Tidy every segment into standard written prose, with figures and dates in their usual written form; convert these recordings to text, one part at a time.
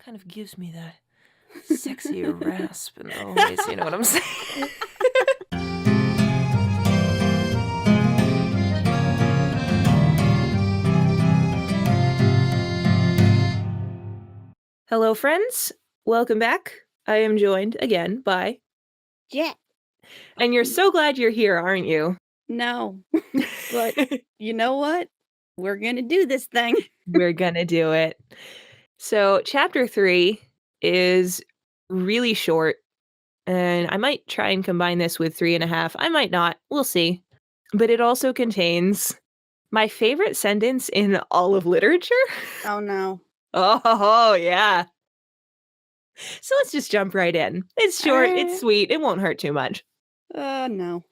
kind of gives me that sexy rasp in the voice, you know what I'm saying? Hello, friends. Welcome back. I am joined again by... Jet. And you're so glad you're here, aren't you? No. But you know what? We're gonna do this thing. We're gonna do it. So, chapter 3 is really short, and I might try and combine this with 3.5. I might not. We'll see. But it also contains my favorite sentence in all of literature. Oh no. Oh, yeah. So let's just jump right in. It's short, it's sweet, it won't hurt too much. No.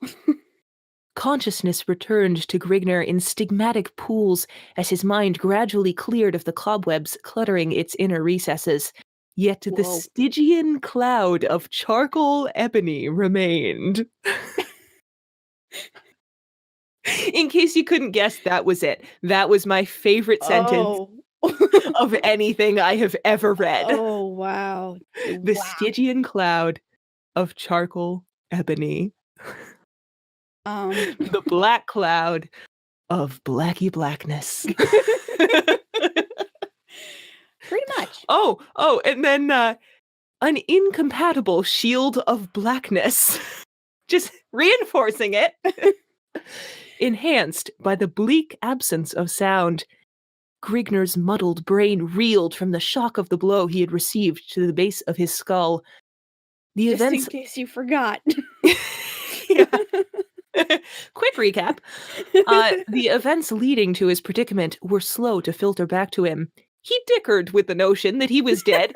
Consciousness returned to Grigner in stigmatic pools as his mind gradually cleared of the cobwebs cluttering its inner recesses. Yet the Whoa. Stygian cloud of charcoal ebony remained. In case you couldn't guess, that was it. That was my favorite sentence of anything I have ever read. Oh, wow. The Stygian cloud of charcoal ebony. The black cloud of blacky blackness. Pretty much. Oh, and then an incompatible shield of blackness. Just reinforcing it. Enhanced by the bleak absence of sound. Grigner's muddled brain reeled from the shock of the blow he had received to the base of his skull. The Just events... in case you forgot. Quick recap. The events leading to his predicament were slow to filter back to him. He dickered with the notion that he was dead.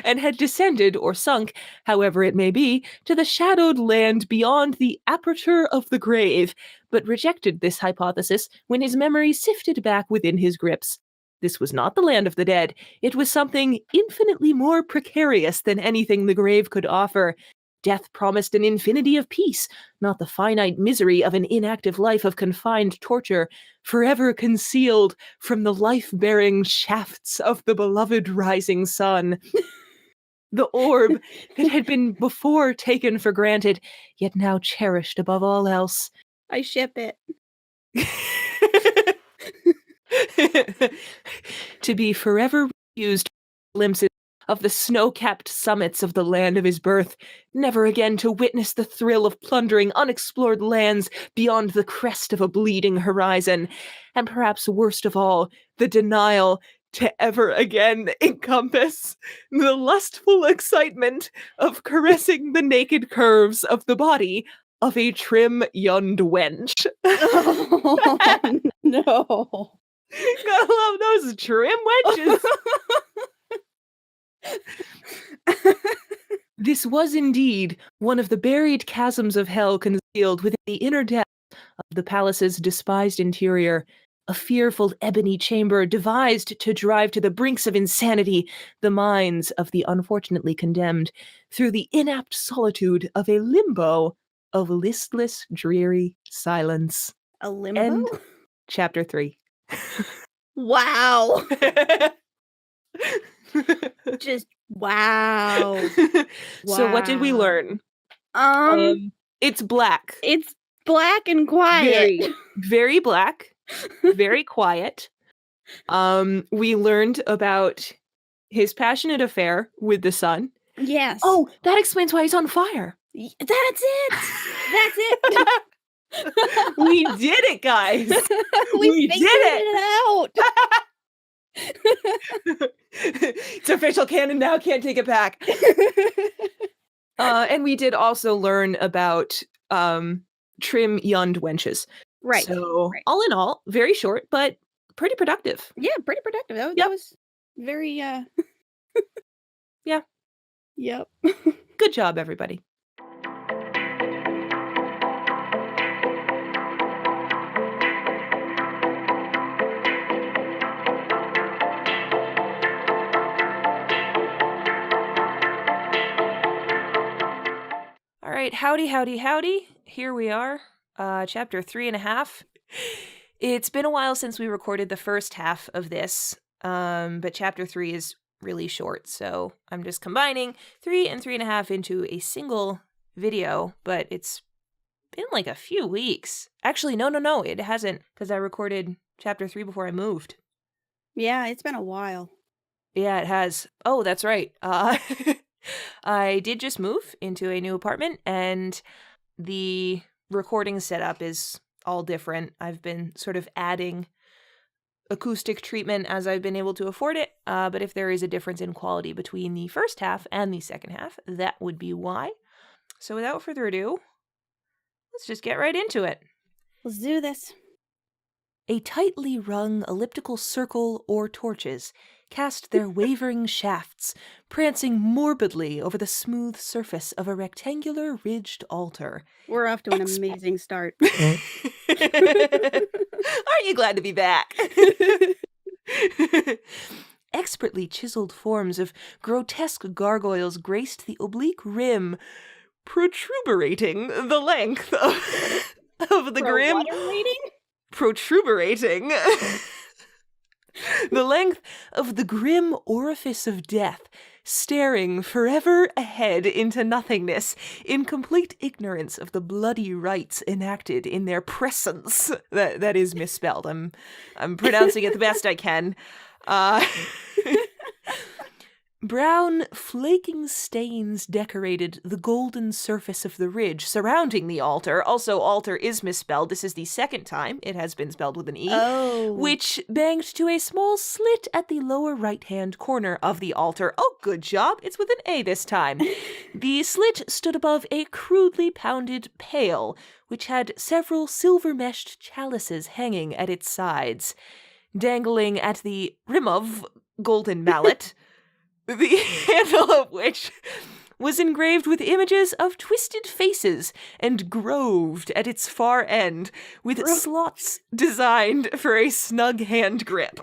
And had descended or sunk, however it may be, to the shadowed land beyond the aperture of the grave, but rejected this hypothesis when his memory sifted back within his grips. This was not the land of the dead. It was something infinitely more precarious than anything the grave could offer. Death promised an infinity of peace, not the finite misery of an inactive life of confined torture, forever concealed from the life-bearing shafts of the beloved rising sun. The orb that had been before taken for granted, yet now cherished above all else. I ship it. To be forever used glimpses of the snow-capped summits of the land of his birth, never again to witness the thrill of plundering unexplored lands beyond the crest of a bleeding horizon, and perhaps worst of all, the denial to ever again encompass the lustful excitement of caressing the naked curves of the body of a trim young wench. Oh, no. Gotta love those trim wenches. This was indeed one of the buried chasms of hell concealed within the inner depths of the palace's despised interior, a fearful ebony chamber devised to drive to the brinks of insanity the minds of the unfortunately condemned through the inapt solitude of a limbo of listless, dreary silence. A limbo? End chapter 3. Wow. Just wow. So what did we learn? It's black. It's black and quiet. Very, very black. Very quiet. We learned about his passionate affair with the sun. Yes. Oh, that explains why he's on fire. That's it. That's it. We did it, guys. We did it out. It's official canon now, can't take it back. And we did also learn about trim young wenches. Right. So all in all, very short, but pretty productive. Yeah, pretty productive. That was very Yeah. Yep. Good job, everybody. All right, howdy. Here we are, chapter 3.5. It's been a while since we recorded the first half of this, but chapter 3 is really short, so I'm just combining 3 and 3.5 into a single video, but it's been like a few weeks. Actually, no, it hasn't, because I recorded chapter 3 before I moved. Yeah, it's been a while. Yeah, it has. Oh, that's right. I did just move into a new apartment, and the recording setup is all different. I've been sort of adding acoustic treatment as I've been able to afford it, but if there is a difference in quality between the first half and the second half, that would be why. So without further ado, let's just get right into it. Let's do this. A tightly wrung elliptical circle or torches cast their wavering shafts, prancing morbidly over the smooth surface of a rectangular ridged altar. We're off to an amazing start. Aren't you glad to be back? Expertly chiseled forms of grotesque gargoyles graced the oblique rim, protubrating the length of the grim... Protubrating the length of the grim orifice of death, staring forever ahead into nothingness, in complete ignorance of the bloody rites enacted in their presence. That is misspelled. I'm pronouncing it the best I can. Brown, flaking stains decorated the golden surface of the ridge surrounding the altar. Also, altar is misspelled. This is the second time it has been spelled with an E. Oh. Which banged to a small slit at the lower right-hand corner of the altar. Oh, good job. It's with an A this time. The slit stood above a crudely pounded pail, which had several silver-meshed chalices hanging at its sides. Dangling at the rim of golden mallet, the handle of which was engraved with images of twisted faces and groved at its far end with slots designed for a snug hand grip.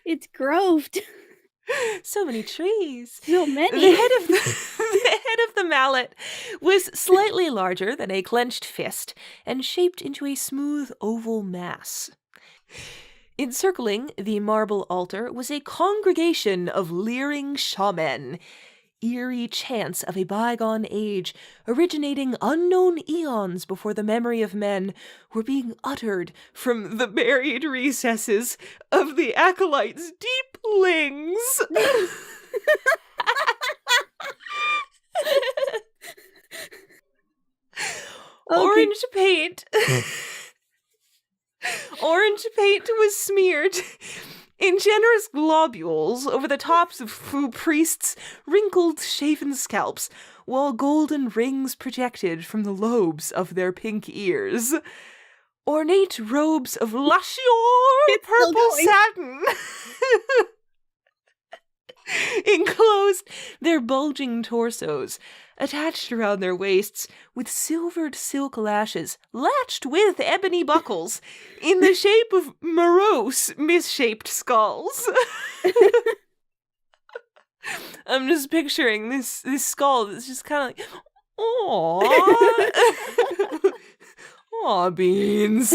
It's groved. So many trees. So many. The head of the mallet was slightly larger than a clenched fist and shaped into a smooth oval mass. Encircling the marble altar was a congregation of leering shaman, eerie chants of a bygone age, originating unknown eons before the memory of men, were being uttered from the buried recesses of the acolyte's deep lings. Orange paint. Orange paint was smeared in generous globules over the tops of Fu priests' wrinkled, shaven scalps, while golden rings projected from the lobes of their pink ears. Ornate robes of luxuriant purple satin enclosed their bulging torsos, attached around their waists with silvered silk lashes latched with ebony buckles in the shape of morose, misshaped skulls. I'm just picturing this skull that's just kind of like, aww. Aw, beans.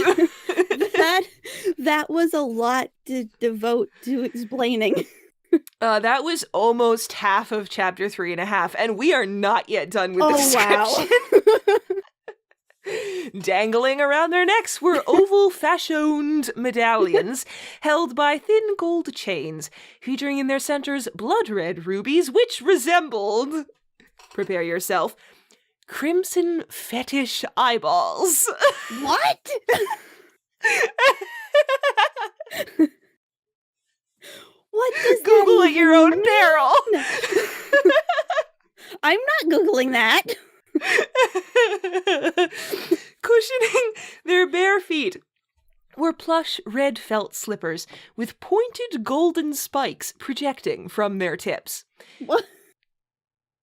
That was a lot to devote to explaining. That was almost half of chapter 3.5, and we are not yet done with the description. Wow. Dangling around their necks were oval-fashioned medallions held by thin gold chains, featuring in their centers blood-red rubies which resembled, prepare yourself, crimson fetish eyeballs. What? What does Google that at your own peril. I'm not Googling that. Cushioning their bare feet were plush red felt slippers with pointed golden spikes projecting from their tips. What?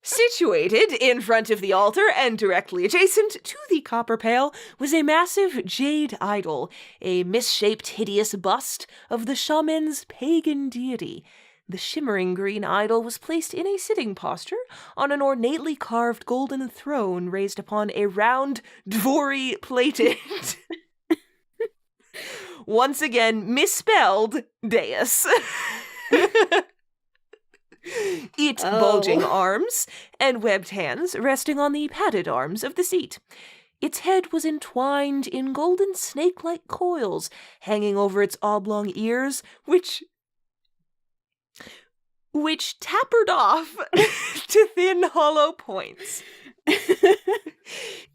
Situated in front of the altar and directly adjacent to the copper pail was a massive jade idol, a misshaped, hideous bust of the shaman's pagan deity. The shimmering green idol was placed in a sitting posture on an ornately carved golden throne raised upon a round, dvory-plated, once again misspelled, dais. Its bulging arms and webbed hands resting on the padded arms of the seat. Its head was entwined in golden snake-like coils hanging over its oblong ears, which tapered off to thin, hollow points.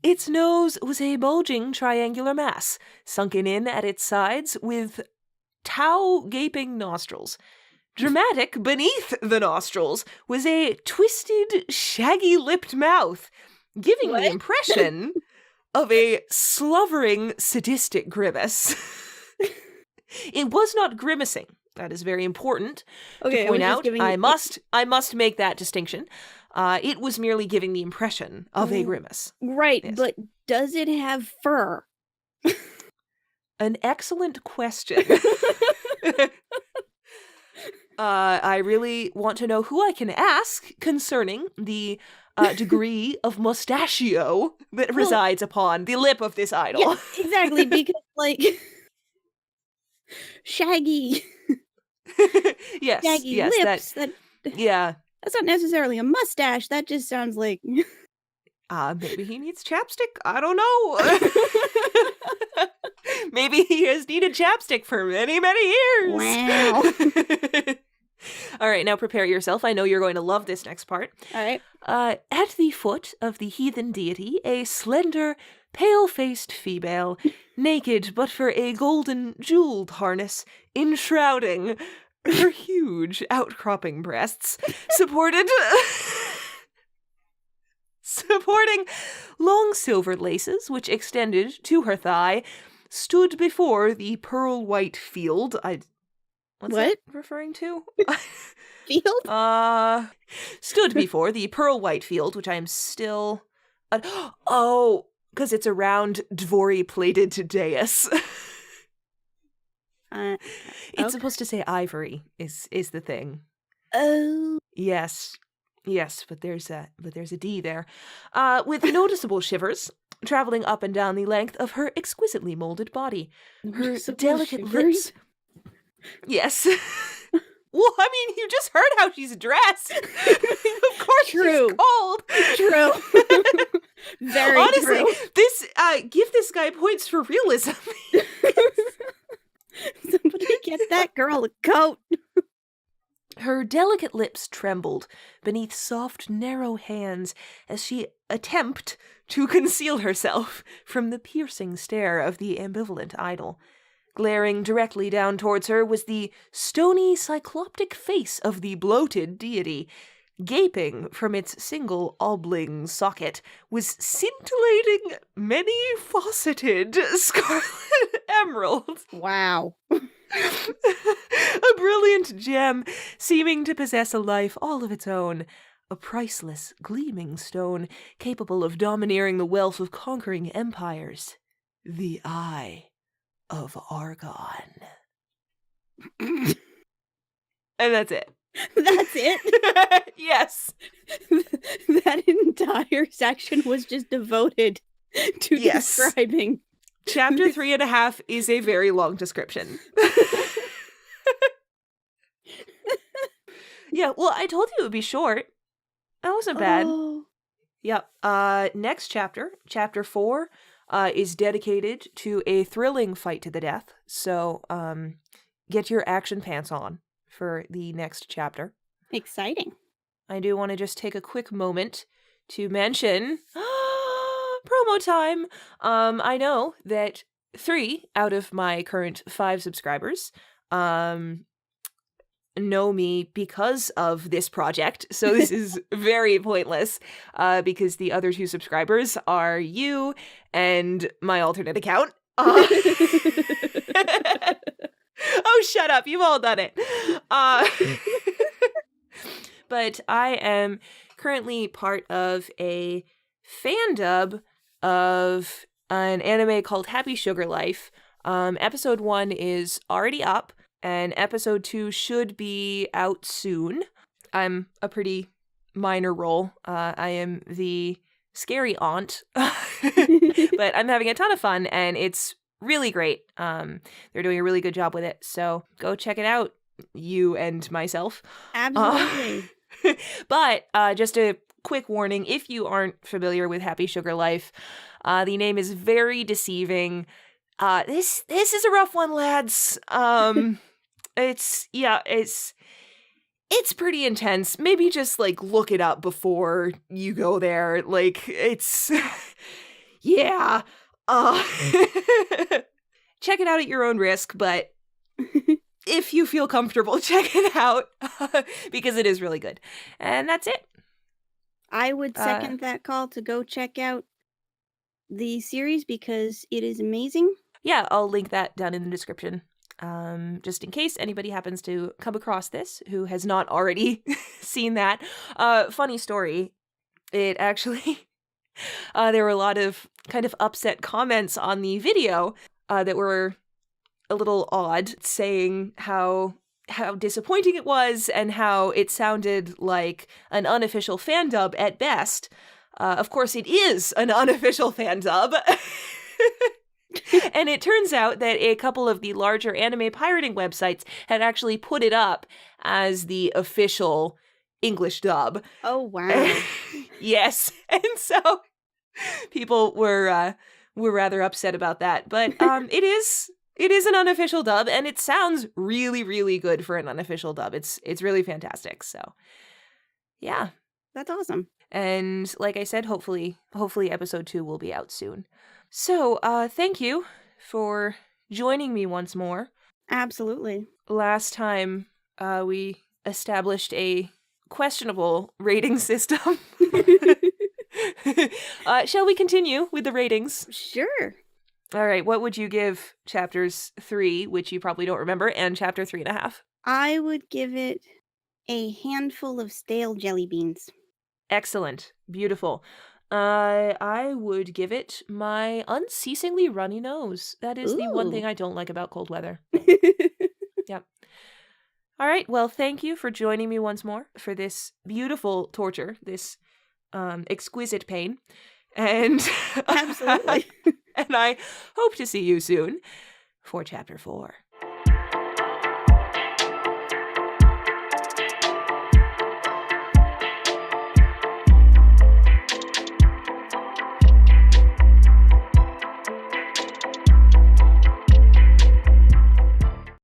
Its nose was a bulging triangular mass, sunken in at its sides with gaping nostrils. Dramatic beneath the nostrils was a twisted, shaggy-lipped mouth, giving the impression of a slovering, sadistic grimace. It was not grimacing. That is very important to point out. I must make that distinction. It was merely giving the impression of a grimace. Right, yes. But does it have fur? An excellent question. I really want to know who I can ask concerning the degree of mustachio that resides upon the lip of this idol. Yeah, exactly, because, shaggy... yes, shaggy lips. That's not necessarily a mustache. That just sounds like... maybe he needs chapstick. I don't know. Maybe he has needed chapstick for many, many years. Wow. All right, now prepare yourself. I know you're going to love this next part. All right. At the foot of the heathen deity, a slender, pale-faced female, naked but for a golden, jeweled harness, enshrouding her huge, outcropping breasts, supporting long silver laces which extended to her thigh, stood before the pearl-white field. What's that referring to? Field? Stood before the pearl-white field, which I am still... because it's a round, dvory-plated dais. It's supposed to say ivory is the thing. Oh. Yes, but there's a D there. With noticeable shivers traveling up and down the length of her exquisitely molded body. Her delicate lips. Yes. Well, I mean, you just heard how she's dressed. Of course, true. She's cold. True. Very honestly, true. This give this guy points for realism. Somebody get that girl a coat. Her delicate lips trembled beneath soft, narrow hands as she attempted to conceal herself from the piercing stare of the ambivalent idol. Glaring directly down towards her was the stony, cycloptic face of the bloated deity. Gaping from its single oblong socket was scintillating, many-faceted scarlet emerald. Wow. A brilliant gem, seeming to possess a life all of its own. A priceless, gleaming stone, capable of domineering the wealth of conquering empires. The Eye of Argon. And that's it. That's it? Yes. That entire section was just devoted to describing. Chapter 3.5 is a very long description. Yeah, well, I told you it would be short. That wasn't bad. Yep. Next chapter, chapter 4, is dedicated to a thrilling fight to the death. So, get your action pants on for the next chapter. Exciting. I do want to just take a quick moment to mention promo time. I know that 3 out of my current 5 subscribers know me because of this project, so this is very pointless because the other 2 subscribers are you and my alternate account. Oh, shut up, you've all done it. But I am currently part of a fandub of an anime called Happy Sugar Life. Episode 1 is already up. and episode 2 should be out soon. I'm a pretty minor role. I am the scary aunt, but I'm having a ton of fun, and it's really great. They're doing a really good job with it, so go check it out, you and myself. Absolutely. But just a quick warning, if you aren't familiar with Happy Sugar Life, the name is very deceiving. This is a rough one, lads. It's pretty intense. Maybe just like look it up before you go there. Like it's yeah. Check it out at your own risk, but if you feel comfortable, check it out because it is really good. And that's it. I would second that call to go check out the series because it is amazing. Yeah, I'll link that down in the description. Just in case anybody happens to come across this who has not already seen that. Funny story. It actually, there were a lot of kind of upset comments on the video that were a little odd, saying how disappointing it was and how it sounded like an unofficial fan dub at best. Of course, it is an unofficial fan dub. And it turns out that a couple of the larger anime pirating websites had actually put it up as the official English dub. Oh, wow. Yes. And so people were rather upset about that. But it is an unofficial dub, and it sounds really, really good for an unofficial dub. It's really fantastic. So yeah. That's awesome. And like I said, hopefully episode 2 will be out soon. So, thank you for joining me once more. Absolutely. Last time, we established a questionable rating system. Shall we continue with the ratings? Sure. All right, what would you give chapters 3, which you probably don't remember, and chapter 3.5? I would give it a handful of stale jelly beans. Excellent. Beautiful. I would give it my unceasingly runny nose. That is the one Ooh. thing I don't like about cold weather. Yep. All right. Well, thank you for joining me once more for this beautiful torture, this exquisite pain. And Absolutely. and I hope to see you soon for chapter 4.